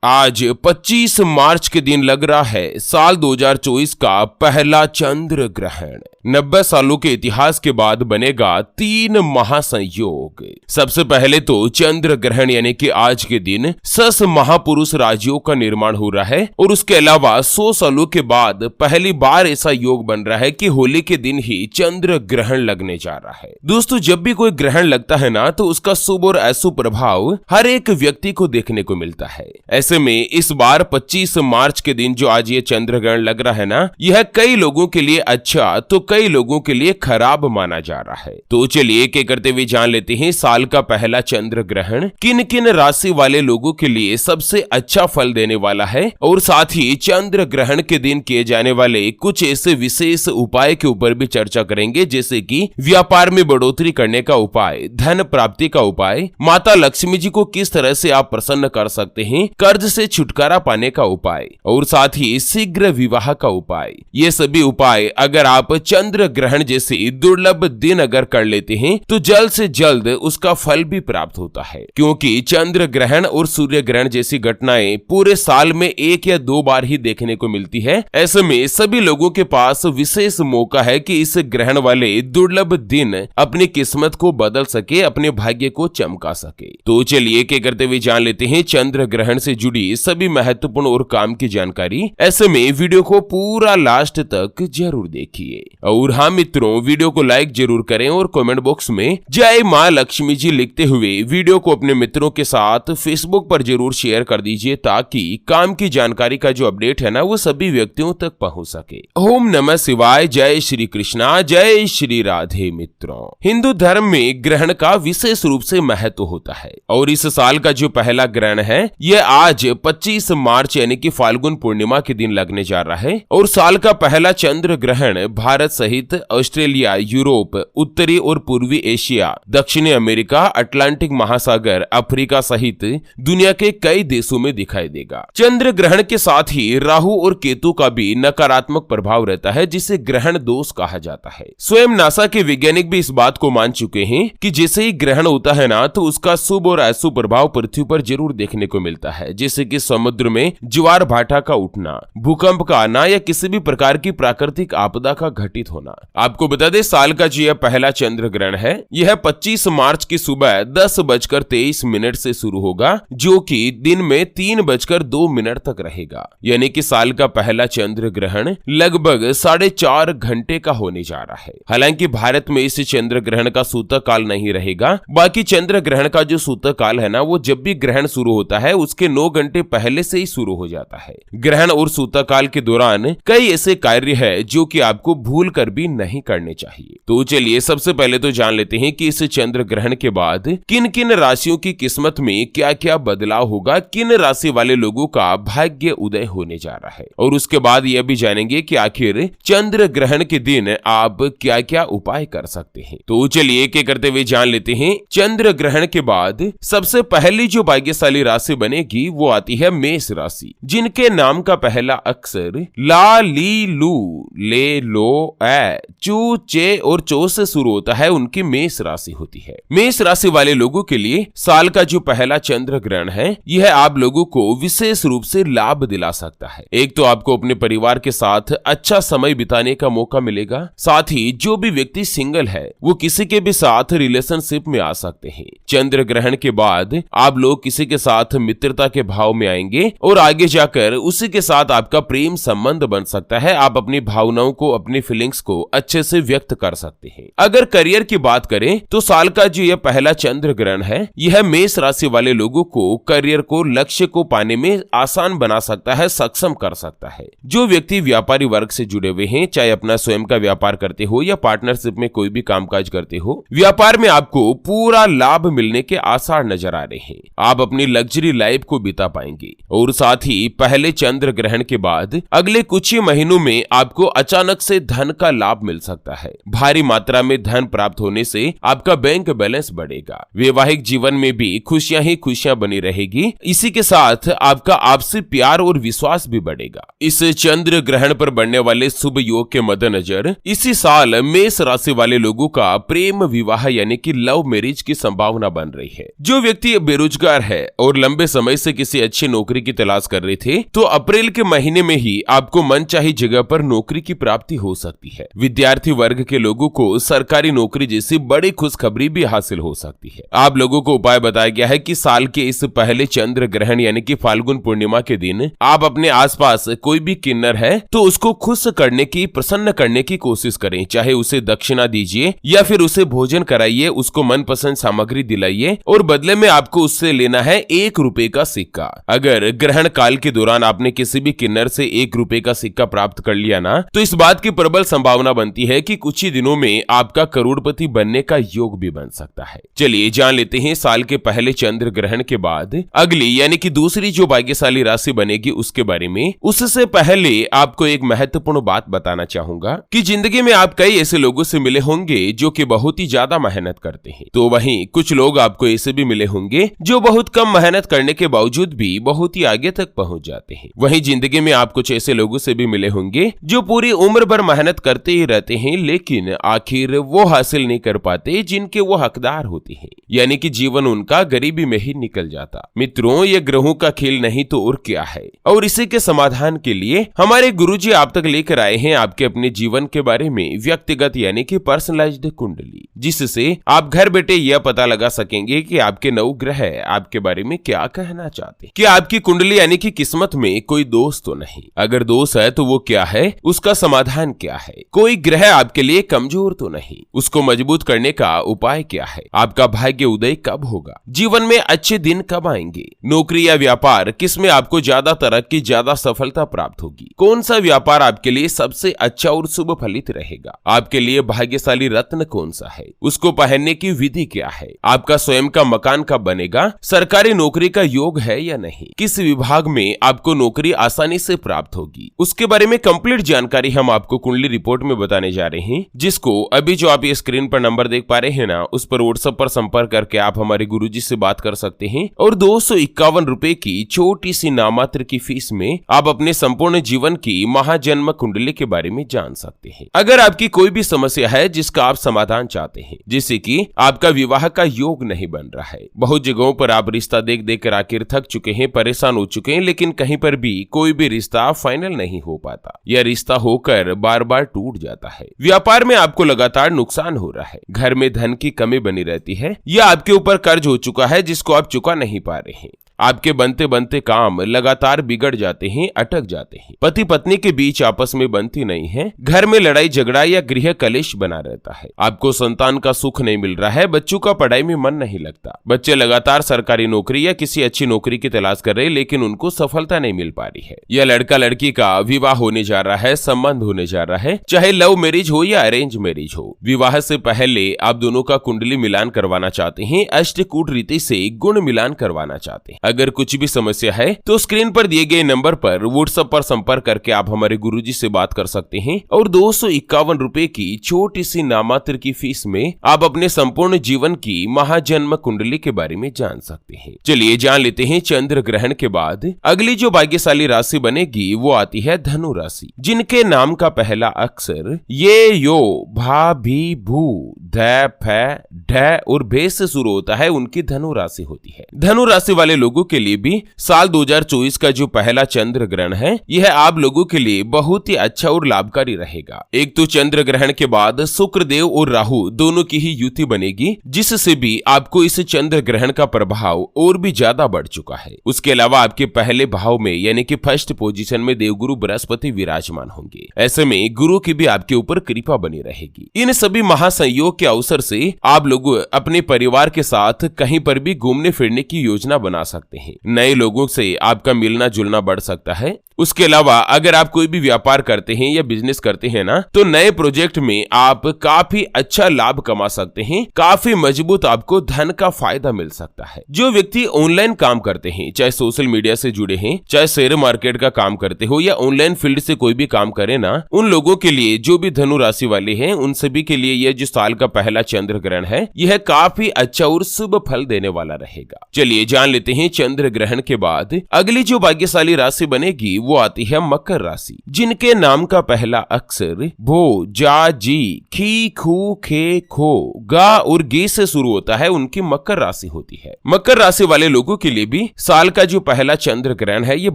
आज 25 मार्च के दिन लग रहा है साल 2024 का पहला चंद्र ग्रहण। 90 सालों के इतिहास के बाद बनेगा 3 महासंयोग। सबसे पहले तो चंद्र ग्रहण यानी कि आज के दिन 10 महापुरुष राज्यों का निर्माण हो रहा है और उसके अलावा 100 सालों के बाद पहली बार ऐसा योग बन रहा है कि होली के दिन ही चंद्र ग्रहण लगने जा रहा है। दोस्तों, जब भी कोई ग्रहण लगता है ना, तो उसका शुभ और अशुभ प्रभाव हर एक व्यक्ति को देखने को मिलता है। ऐसे में इस बार 25 मार्च के दिन जो आज ये चंद्र ग्रहण लग रहा है ना, यह कई लोगों के लिए अच्छा तो कई लोगों के लिए खराब माना जा रहा है। तो चलिए एक एक करते हुए जान लेते हैं साल का पहला चंद्र ग्रहण किन किन राशि वाले लोगों के लिए सबसे अच्छा फल देने वाला है, और साथ ही चंद्र ग्रहण के दिन किए जाने वाले कुछ ऐसे विशेष उपाय के ऊपर भी चर्चा करेंगे, जैसे कि व्यापार में बढ़ोतरी करने का उपाय, धन प्राप्ति का उपाय, माता लक्ष्मी जी को किस तरह से आप प्रसन्न कर सकते हैं, कर्ज से छुटकारा पाने का उपाय, और साथ ही शीघ्र विवाह का उपाय। ये सभी उपाय अगर आप चंद्र ग्रहण जैसे दुर्लभ दिन अगर कर लेते हैं तो जल्द से जल्द उसका फल भी प्राप्त होता है, क्योंकि चंद्र ग्रहण और सूर्य ग्रहण जैसी घटनाएं पूरे साल में 1 या 2 बार ही देखने को मिलती है। ऐसे में सभी लोगों के पास विशेष मौका है कि इस ग्रहण वाले दुर्लभ दिन अपनी किस्मत को बदल सके, अपने भाग्य को चमका सके। तो चलिए एक एक करते हुए जान लेते हैं चंद्र ग्रहण से जुड़ी सभी महत्वपूर्ण और काम की जानकारी। ऐसे में वीडियो को पूरा लास्ट तक जरूर देखिए। और हाँ मित्रों, वीडियो को लाइक जरूर करें और कमेंट बॉक्स में जय मां लक्ष्मी जी लिखते हुए वीडियो को अपने मित्रों के साथ फेसबुक पर जरूर शेयर कर दीजिए, ताकि काम की जानकारी का जो अपडेट है ना, वो सभी व्यक्तियों तक पहुंच सके। ओम नमः शिवाय, जय श्री कृष्णा, जय श्री राधे। मित्रों, हिंदू धर्म में ग्रहण का विशेष रूप से महत्व होता है और इस साल का जो पहला ग्रहण है यह आज 25 मार्च यानी कि फाल्गुन पूर्णिमा के दिन लगने जा रहा है। और साल का पहला चंद्र ग्रहण भारत सहित ऑस्ट्रेलिया, यूरोप, उत्तरी और पूर्वी एशिया, दक्षिणी अमेरिका, अटलांटिक महासागर, अफ्रीका सहित दुनिया के कई देशों में दिखाई देगा। चंद्र ग्रहण के साथ ही राहु और केतु का भी नकारात्मक प्रभाव रहता है, जिसे ग्रहण दोष कहा जाता है। स्वयं नासा के वैज्ञानिक भी इस बात को मान चुके हैं कि जैसे ही ग्रहण होता है ना, तो उसका शुभ और अशुभ प्रभाव पृथ्वी पर जरूर देखने को मिलता है, जैसे कि समुद्र में ज्वार भाटा का उठना, भूकंप का आना या किसी भी प्रकार की प्राकृतिक आपदा का घटित होना। आपको बता दें, साल का जो यह पहला चंद्र ग्रहण है यह 25 मार्च की सुबह 10:23 से शुरू होगा, जो कि दिन में 3:02 तक रहेगा। यानी कि साल का पहला चंद्र ग्रहण लगभग 4.5 घंटे का होने जा रहा है। हालांकि भारत में इस चंद्र ग्रहण का सूतक काल नहीं रहेगा। बाकी चंद्र ग्रहण का जो सूतक काल है ना, वो जब भी ग्रहण शुरू होता है उसके 9 घंटे पहले से ही शुरू हो जाता है। ग्रहण और सूतक काल के दौरान कई ऐसे कार्य है जो कि आपको भूल कर भी नहीं करने चाहिए। तो चलिए सबसे पहले तो जान लेते हैं कि इस चंद्र ग्रहण के बाद किन किन राशियों की किस्मत में क्या क्या बदलाव होगा, किन राशि वाले लोगों का भाग्य उदय होने जा रहा है। और उसके बाद यह भी जानेंगे कि आखिर चंद्र ग्रहण के दिन आप क्या क्या उपाय कर सकते हैं। तो चलिए एक एक करते हुए जान लेते हैं। चंद्र ग्रहण के बाद सबसे पहली जो भाग्यशाली राशि बनेगी वो आती है मेष राशि, जिनके नाम का पहला अक्षर ला, ली, लू, ले, लो, ए, चू, चे और चो से शुरू होता है, उनकी मेष राशि होती है। मेष राशि वाले लोगों के लिए साल का जो पहला चंद्र ग्रहण है यह आप लोगों को विशेष रूप से लाभ दिला सकता है। एक तो आपको अपने परिवार के साथ अच्छा समय बिताने का मौका मिलेगा, साथ ही जो भी व्यक्ति सिंगल है वो किसी के भी साथ रिलेशनशिप में आ सकते हैं। चंद्र ग्रहण के बाद आप लोग किसी के साथ मित्रता के भाव में आएंगे और आगे जाकर उसी के साथ आपका प्रेम संबंध बन सकता है। आप अपनी भावनाओं को, अपनी फीलिंग्स को अच्छे से व्यक्त कर सकते हैं। अगर करियर की बात करें तो साल का जो यह पहला चंद्र ग्रहण है यह मेष राशि वाले लोगों को करियर को, लक्ष्य को पाने में आसान बना सकता है, सक्षम कर सकता है। जो व्यक्ति व्यापारी वर्ग से जुड़े हुए हैं, चाहे अपना स्वयं का व्यापार करते हो या पार्टनरशिप में कोई भी कामकाज करते हो, व्यापार में आपको पूरा लाभ मिलने के आसार नजर आ रहे हैं। आप अपनी लग्जरी लाइफ को बिता पाएंगे। और साथ ही पहले चंद्र ग्रहण के बाद अगले कुछ ही महीनों में आपको अचानक से धन का लाभ मिल सकता है। भारी मात्रा में धन प्राप्त होने से आपका बैंक बैलेंस बढ़ेगा। वैवाहिक जीवन में भी खुशियां ही खुशियां बनी रहेगी। इसी के साथ आपका आपसी प्यार और विश्वास भी बढ़ेगा। इस चंद्र ग्रहण पर बनने वाले शुभ योग के मद्देनजर इसी साल मेष राशि वाले लोगों का प्रेम विवाह यानी कि लव मैरिज की संभावना बन रही है। जो व्यक्ति बेरोजगार है और लंबे समय से किसी किसी अच्छी नौकरी की तलाश कर रहे थे तो अप्रैल के महीने में ही आपको मनचाही जगह पर नौकरी की प्राप्ति हो सकती है। विद्यार्थी वर्ग के लोगों को सरकारी नौकरी जैसी बड़ी खुशखबरी भी हासिल हो सकती है। आप लोगों को उपाय बताया गया है कि साल के इस पहले चंद्र ग्रहण यानी कि फाल्गुन पूर्णिमा के दिन आप अपने आसपास कोई भी किन्नर है तो उसको खुश करने की, प्रसन्न करने की कोशिश करें। चाहे उसे दक्षिणा दीजिए या फिर उसे भोजन कराइए, उसको मनपसंद सामग्री दिलाइए और बदले में आपको उससे लेना है 1 रुपए का सिक्का। अगर ग्रहण काल के दौरान आपने किसी भी किन्नर से 1 रुपए का सिक्का प्राप्त कर लिया ना, तो इस बात की प्रबल संभावना बनती है कि कुछ ही दिनों में आपका करोड़पति बनने का योग भी बन सकता है। चलिए जान लेते हैं साल के पहले चंद्र ग्रहण के बाद अगली यानी कि दूसरी जो भाग्यशाली राशि बनेगी उसके बारे में। उससे पहले आपको एक महत्वपूर्ण बात बताना चाहूंगा कि जिंदगी में आप कई ऐसे लोगों से मिले होंगे जो कि बहुत ही ज्यादा मेहनत करते हैं, तो वहीं कुछ लोग आपको ऐसे भी मिले होंगे जो बहुत कम मेहनत करने के बावजूद भी बहुत ही आगे तक पहुंच जाते हैं। वहीं जिंदगी में आप कुछ ऐसे लोगों से भी मिले होंगे जो पूरी उम्र भर मेहनत करते ही रहते हैं लेकिन आखिर वो हासिल नहीं कर पाते जिनके वो हकदार होते हैं, यानी कि जीवन उनका गरीबी में ही निकल जाता। मित्रों, ये ग्रहों का खेल नहीं तो और क्या है, और इसी के समाधान के लिए हमारे गुरुजी आप तक लेकर आए हैं आपके अपने जीवन के बारे में व्यक्तिगत यानी कि पर्सनलाइज्ड कुंडली, जिससे आप घर बैठे यह पता लगा सकेंगे कि आपके 9 ग्रह आपके बारे में क्या कहना चाहते हैं। कि आपकी कुंडली यानी कि किस्मत में कोई दोष तो नहीं, अगर दोष है तो वो क्या है, उसका समाधान क्या है। कोई ग्रह आपके लिए कमजोर तो नहीं, उसको मजबूत करने का उपाय क्या है। आपका भाग्य उदय कब होगा, जीवन में अच्छे दिन कब आएंगे, नौकरी या व्यापार किसमें आपको ज्यादा तरक्की, ज्यादा सफलता प्राप्त होगी, कौन सा व्यापार आपके लिए सबसे अच्छा और शुभ फलित रहेगा, आपके लिए भाग्यशाली रत्न कौन सा है, उसको पहनने की विधि क्या है, आपका स्वयं का मकान कब बनेगा, सरकारी नौकरी का योग है या नहीं, किस विभाग में आपको नौकरी आसानी से प्राप्त होगी, उसके बारे में कंप्लीट जानकारी हम आपको कुंडली रिपोर्ट में बताने जा रहे हैं, जिसको अभी जो आप ये स्क्रीन पर नंबर देख पा रहे हैं ना, उस पर व्हाट्सएप पर संपर्क करके आप हमारे गुरुजी से बात कर सकते हैं और 251 रुपए की छोटी सी नामात्र की फीस में आप अपने संपूर्ण जीवन की महाजन्म कुंडली के बारे में जान सकते हैं। अगर आपकी कोई भी समस्या है जिसका आप समाधान चाहते हैं, जैसे कि आपका विवाह का योग नहीं बन रहा है, बहुत जगहों पर आप रिश्ता देख देख कर आखिर थक चुके हैं, परेशान हो चुके हैं, लेकिन कहीं पर भी कोई भी रिश्ता फाइनल नहीं हो पाता या रिश्ता होकर बार बार टूट जाता है, व्यापार में आपको लगातार नुकसान हो रहा है, घर में धन की कमी बनी रहती है या आपके ऊपर कर्ज हो चुका है जिसको आप चुका नहीं पा रहे हैं, आपके बनते बनते काम लगातार बिगड़ जाते हैं, अटक जाते हैं, पति पत्नी के बीच आपस में बनती नहीं है, घर में लड़ाई झगड़ा या गृह कलेश बना रहता है, आपको संतान का सुख नहीं मिल रहा है, बच्चों का पढ़ाई में मन नहीं लगता, बच्चे लगातार सरकारी नौकरी या किसी अच्छी नौकरी की तलाश कर रहे हैं लेकिन उनको सफलता नहीं मिल पा रही है, या लड़का लड़की का विवाह होने जा रहा है, संबंध होने जा रहा है, चाहे लव मैरिज हो या अरेंज मैरिज हो, विवाह से पहले आप दोनों का कुंडली मिलान करवाना चाहते हैं, अष्टकूट रीति से गुण मिलान करवाना चाहते हैं। अगर कुछ भी समस्या है तो स्क्रीन पर दिए गए नंबर पर व्हाट्सएप पर संपर्क करके आप हमारे गुरुजी से बात कर सकते हैं और 251 रुपए की छोटी सी नामात्र की फीस में आप अपने संपूर्ण जीवन की महाजन्म कुंडली के बारे में जान सकते हैं। चलिए जान लेते हैं चंद्र ग्रहण के बाद अगली जो भाग्यशाली राशि बनेगी वो आती है धनु राशि, जिनके नाम का पहला अक्षर ये यो भा भी भू ध फ ढ और भे से शुरू होता है, उनकी धनु राशि होती है। धनु राशि वाले लोगों के लिए भी साल 2024 का जो पहला चंद्र ग्रहण है यह आप लोगों के लिए बहुत ही अच्छा और लाभकारी रहेगा। एक तो चंद्र ग्रहण के बाद शुक्र देव और राहु दोनों की ही युति बनेगी, जिससे भी आपको इस चंद्र ग्रहण का प्रभाव और भी ज्यादा बढ़ चुका है। उसके अलावा आपके पहले भाव में यानी कि फर्स्ट पोजीशन में देवगुरु बृहस्पति विराजमान होंगे, ऐसे में गुरु की भी आपके ऊपर कृपा बनी रहेगी। इन सभी महासंयोग के अवसर से आप लोग अपने परिवार के साथ कहीं पर भी घूमने फिरने की योजना बना सकते हैं, नए लोगों से आपका मिलना जुलना बढ़ सकता है। उसके अलावा अगर आप कोई भी व्यापार करते हैं या बिजनेस करते हैं ना, तो नए प्रोजेक्ट में आप काफी अच्छा लाभ कमा सकते हैं, काफी मजबूत आपको धन का फायदा मिल सकता है। जो व्यक्ति ऑनलाइन काम करते हैं, चाहे सोशल मीडिया से जुड़े हैं, चाहे शेयर मार्केट का काम करते हो या ऑनलाइन फील्ड से कोई भी काम करे ना, उन लोगों के लिए जो भी धनु राशि वाले हैं उन सभी के लिए यह जो साल का पहला चंद्र ग्रहण है यह काफी अच्छा और शुभ फल देने वाला रहेगा। चलिए जान लेते हैं चंद्र ग्रहण के बाद अगली जो भाग्यशाली राशि बनेगी वो आती है मकर राशि, जिनके नाम का पहला अक्षर भो, जा, जी, खी, खू, खे, खो, गा और गे से शुरू होता है, उनकी मकर राशि होती है। मकर राशि वाले लोगों के लिए भी साल का जो पहला चंद्र ग्रहण है ये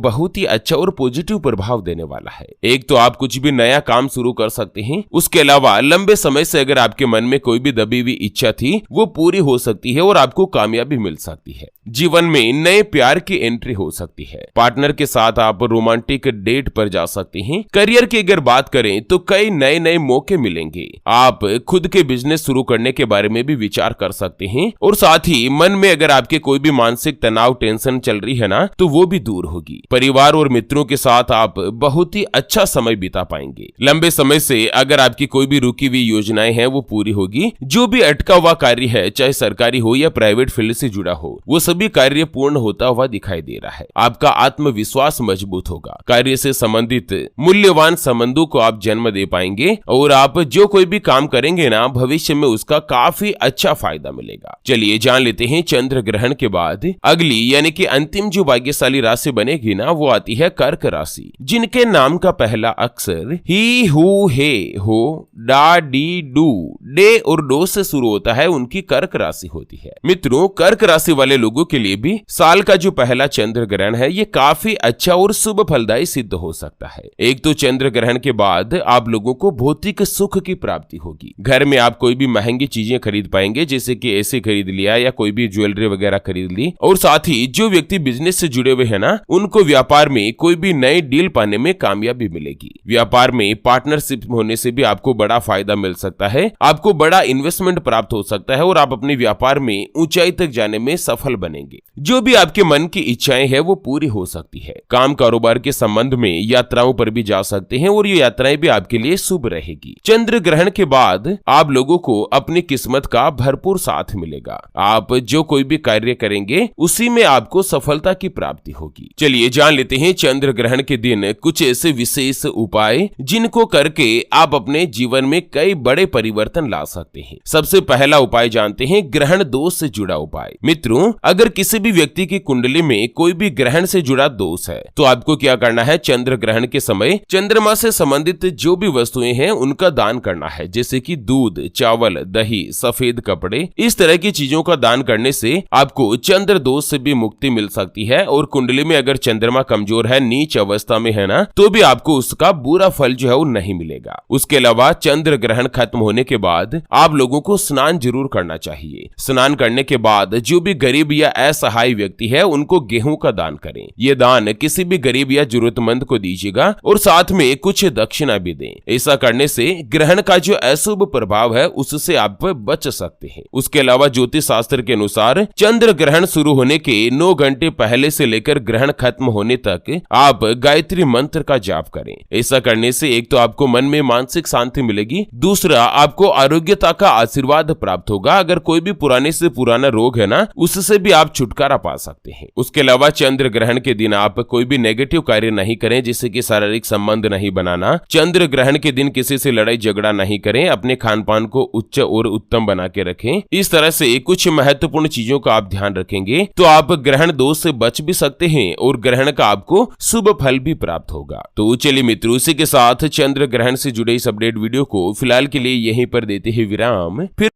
बहुत ही अच्छा और पॉजिटिव प्रभाव देने वाला है। एक तो आप कुछ भी नया काम शुरू कर सकते हैं, उसके अलावा लंबे समय से अगर आपके मन में कोई भी दबी हुई इच्छा थी वो पूरी हो सकती है और आपको कामयाबी मिल सकती है। जीवन में नए प्यार की एंट्री हो सकती है। पार्टनर के साथ आप रोमांटिक डेट पर जा सकते हैं। करियर की अगर बात करें तो कई नए नए मौके मिलेंगे। आप खुद के बिजनेस शुरू करने के बारे में भी विचार कर सकते हैं और साथ ही मन में अगर आपके कोई भी मानसिक तनाव, टेंशन चल रही है ना, तो वो भी दूर होगी। परिवार और मित्रों के साथ आप बहुत ही अच्छा समय बिता पाएंगे। लंबे समय से अगर आपकी कोई भी रुकी हुई योजनाएं हैं वो पूरी होगी। जो भी अटका हुआ कार्य है, चाहे सरकारी हो या प्राइवेट फील्ड से जुड़ा हो, वो सभी कार्य पूर्ण होता हुआ दिखाई दे रहा है। आपका आत्मविश्वास मजबूत होगा। कार्य से संबंधित मूल्यवान संबंधों को आप जन्म दे पाएंगे और आप जो कोई भी काम करेंगे ना, भविष्य में उसका काफी अच्छा फायदा मिलेगा। चलिए जान लेते हैं चंद्र ग्रहण के बाद अगली यानी कि अंतिम जो भाग्यशाली राशि बनेगी ना, वो आती है कर्क राशि, जिनके नाम का पहला अक्षर ही, हु, हे, हो, डा, डी, डू, डे और डो से शुरू होता है, उनकी कर्क राशि होती है। मित्रों, कर्क राशि वाले लोगों के लिए भी साल का जो पहला चंद्र ग्रहण है ये काफी अच्छा और शुभ फलदायी सिद्ध हो सकता है। एक तो चंद्र ग्रहण के बाद आप लोगों को भौतिक सुख की प्राप्ति होगी। घर में आप कोई भी महंगी चीजें खरीद पाएंगे, जैसे कि एसी खरीद लिया या कोई भी ज्वेलरी वगैरह खरीद ली। और साथ ही जो व्यक्ति बिजनेस से जुड़े हुए हैं ना, उनको व्यापार में कोई भी नई डील पाने में कामयाबी मिलेगी। व्यापार में पार्टनरशिप होने से भी आपको बड़ा फायदा मिल सकता है। आपको बड़ा इन्वेस्टमेंट प्राप्त हो सकता है और आप अपने व्यापार में ऊंचाई तक जाने में सफल बनेंगे। जो भी आपके मन की इच्छाएं हैं वो पूरी हो सकती है। काम कारोबार के संबंध में यात्राओं पर भी जा सकते हैं और ये यात्राएं भी आपके लिए शुभ रहेगी। चंद्र ग्रहण के बाद आप लोगों को अपनी किस्मत का भरपूर साथ मिलेगा। आप जो कोई भी कार्य करेंगे उसी में आपको सफलता की प्राप्ति होगी। चलिए जान लेते हैं चंद्र ग्रहण के दिन कुछ ऐसे विशेष उपाय जिनको करके आप अपने जीवन में कई बड़े परिवर्तन ला सकते हैं। सबसे पहला उपाय जानते हैं ग्रहण दोष से जुड़ा उपाय। मित्रों, अगर किसी भी व्यक्ति की कुंडली में कोई भी ग्रहण से जुड़ा दोष है तो आपको क्या करना है, चंद्र ग्रहण के समय चंद्रमा से संबंधित जो भी वस्तुएं हैं उनका दान करना है, जैसे कि दूध, चावल, दही, सफेद कपड़े। इस तरह की चीजों का दान करने से आपको चंद्र दोष से भी मुक्ति मिल सकती है। और कुंडली में अगर चंद्रमा कमजोर है, नीच अवस्था में है ना, तो भी आपको उसका बुरा फल जो है वो नहीं मिलेगा। उसके अलावा चंद्र ग्रहण खत्म होने के बाद आप लोगों को स्नान जरूर करना चाहिए। स्नान करने के बाद जो भी गरीब या असहाय व्यक्ति है उनको गेहूं का दान करें। ये दान किसी भी गरीब या जरूरतमंद को दीजिएगा और साथ में कुछ दक्षिणा भी दें। ऐसा करने से ग्रहण का जो अशुभ प्रभाव है उससे आप बच सकते हैं। उसके अलावा ज्योतिष शास्त्र के अनुसार चंद्र ग्रहण शुरू होने के 9 घंटे पहले से लेकर ग्रहण खत्म होने तक आप गायत्री मंत्र का जाप करें। ऐसा करने से एक तो आपको मन में मानसिक शांति मिलेगी, दूसरा आपको आरोग्यता का आशीर्वाद प्राप्त होगा। अगर कोई भी पुराने से पुराना रोग है ना, उससे भी आप छुटकारा पा सकते हैं। उसके अलावा चंद्र ग्रहण के दिन आप कोई भी नेगेटिव कार्य नहीं करें, जैसे कि शारीरिक संबंध नहीं बनाना। चंद्र ग्रहण के दिन किसी से लड़ाई झगड़ा नहीं करें। अपने खान पान को उच्च और उत्तम बना के रखें। इस तरह से कुछ महत्वपूर्ण चीजों का आप ध्यान रखेंगे तो आप ग्रहण दोष से बच भी सकते हैं और ग्रहण का आपको शुभ फल भी प्राप्त होगा। तो चलिए मित्रों, इसी के साथ चंद्र ग्रहण से जुड़े इस अपडेट वीडियो को फिलहाल के लिए यहीं पर देते हैं विराम। फिर